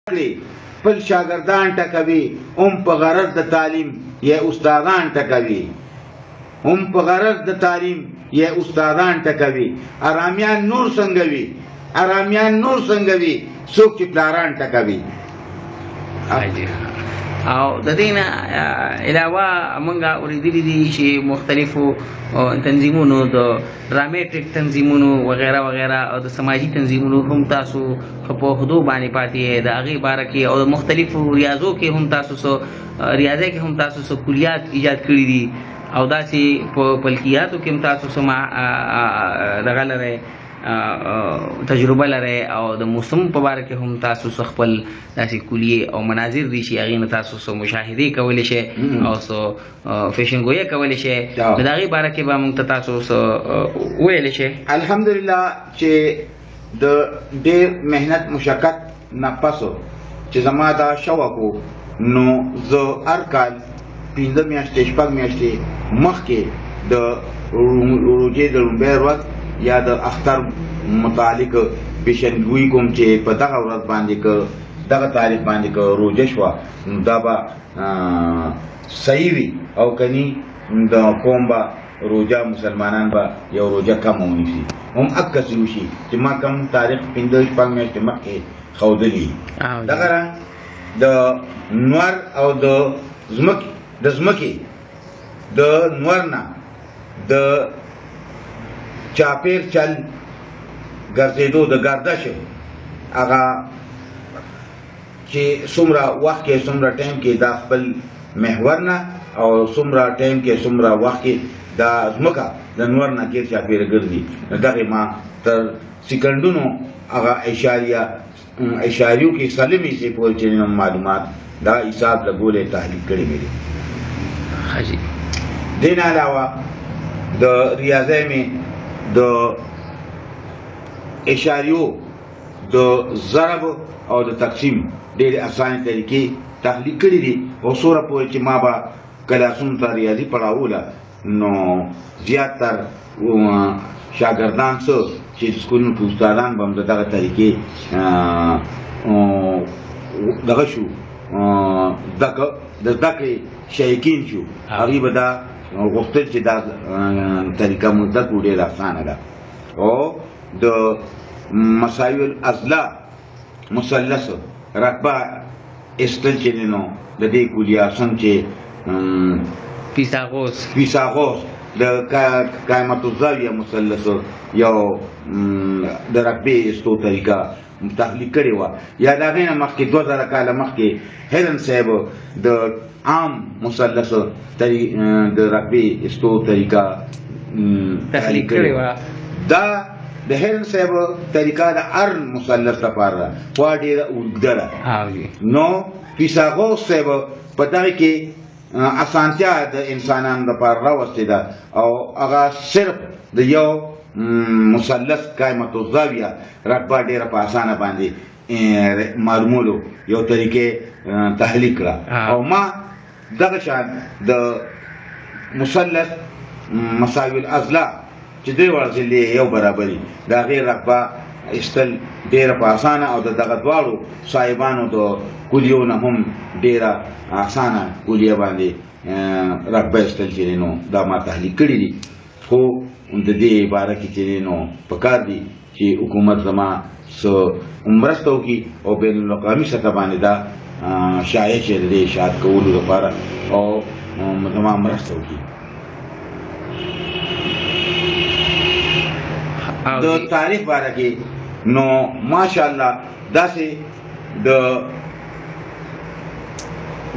خپل شاګردان ټکوي په غرض د تعلیم یا استادان ټکوي په غرض د تعلیم یا استادان ټکوي ارامیان نور څنګه وي څوک چې پلاران ټکوي. او د دې نه علاوه موږ اوریدلي دي چې مختلفو تنظیمونو د ډرامیټک تنظیمونو وغیره وغیره او د سماجی تنظیمونو هم تاسو په حدود باندې پاتې د هغې باره کې او د مختلفو ریاضو کې هم تاسو کلیات ایجاد کړي دي او داسې په فلکیاتو کې هم تاسو دغه لرئ تجربه لرئ او د موسم په باره کې هم تاسو خپل داسې کلیې او مناظر دي چې هغې نه تاسو مشاهدې کولی شئ او فیشنګویي کولی شئ د هغې باره کې به موږ ته تاسو وویلی شئ. الحمدلله چې د ډېر محنت مشقت نه پسو چې زما دا شوق و نو زه هر کال 15 میاشتې 6 میاشتې مخکې د روژې د لومړۍ ورځ یا د اختر متعلق پیشنګویي کوم چې په دغه ورځ باندې که دغه تاریخ باندې که روژه شوه نو دا به صحیح وي او کني د قوم به روژه مسلمانان به یو روژه کم ونیسي هم عکسې وشي چې ما کم تاریخ 15 میاشتې مخکې ښودلي. دغه رنګ د نور او د ځمکې د نور نه د چاپیر چل ګرځېدو د ګردش هغه چې څومره وخت کې څومره ټایم کې دا خپل محور نه او څومره ټایم کې څومره وخت کې دا ځمکه د نور نه کې چاپیر ګرځي دغه ما تر سکندونو هغه اشاریو کې سلمي سي پول چې معلومات دا حساب لګولې تحلیل کړی مې دي. دین علاوه د ریاضه مې د اشاریو د ضرب او د تقسیم ډېرې اسانه طریقې تحلیل کړي دي او سوره پورې چې ما به کلاسونو ته ریاضي پړاوله نو زیاتر شاګردان څه چې سکولونو کې استادان به هم د دغه طریقې دغه شو د زده کړې شایقین شو هغوی به دا غوښتل چې دا طریقه مو زده کړو ډېره اسانه ده. او د مساوي الاضلاع مثلث رقبه ایستل چې دی نو د دې کلیاسن چې فیثاغورس د قائمة الزاویه مثلث یو د رقبې ایستو طریقه تحلیل کړې وه یا د هغې نه مخکې 2000 کاله مخکې هیلن صاحب د عام مثلث د رقبې ایستو طریقه تحلیل کړې وه. دا د هیلن صاحب طریقه د ارن مثلث لپاره ده خوا ډېره اوږده ده نو فیثاغورس صاحب په دغې کې اسانتیا د انسانانو لپاره راوستې ده او هغه صرف د یو مثلث قائمة الزاویه رقبه ډېره په اسانه باندې معلومولو یو طریقې تحلیل کړه او ما دغه شان د مثلث مساوي الاضلاع چې دوی ورځلې یو برابري د هغې رقبه ایستل ډېره په اسانه او د دغه دواړو صاحبانو د کلیو نه هم ډېره اسانه کلیه باندې رقبه ایستل چې نو دا ما تحلیل کړي دي. خو د دې باره کې چې نو پکار دي چې حکومت زما څه مرسته وکړي او بین الاقوامي سطح باندې دا شایع چې د دې اشاعت کولو لپاره او زما مرسته وکړي. د تاریخ باره کې نو ماشاءالله داسې د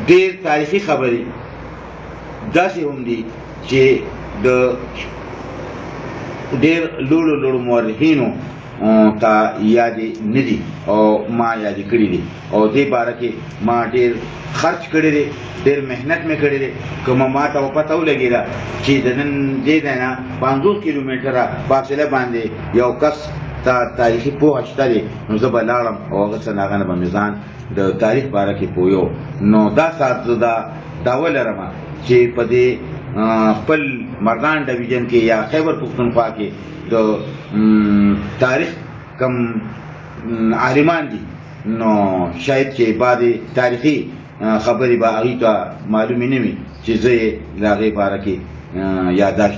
ډېر تاریخي خبرې داسې هم دي چې د ډېر لوړو مورخینو ته یادې نه دي او ما یادې کړي دي او دې باره کې ما ډېر خرچ کړی دی ډېر محنت مې کړی دی که ما ته پته ولګېده چې د نن دې ځای نه 50 کیلومتره فاصله باندې یو کس ته تاریخي پوهه شته دی نو زه به لاړم او هغه څه هغه نه به مې ځان د تاریخ باره کې پوهیو نو دا ساعت زه دا دعوه لرم چې په دې خپل مردان ډویژن کې یا خیبر پښتونخوا کې د تاریخ کم عالمان دي نو شاید چې بعضې تاریخي خبرې به هغوی ته معلومې نه وي چې زه یې د هغې باره کې یادداشت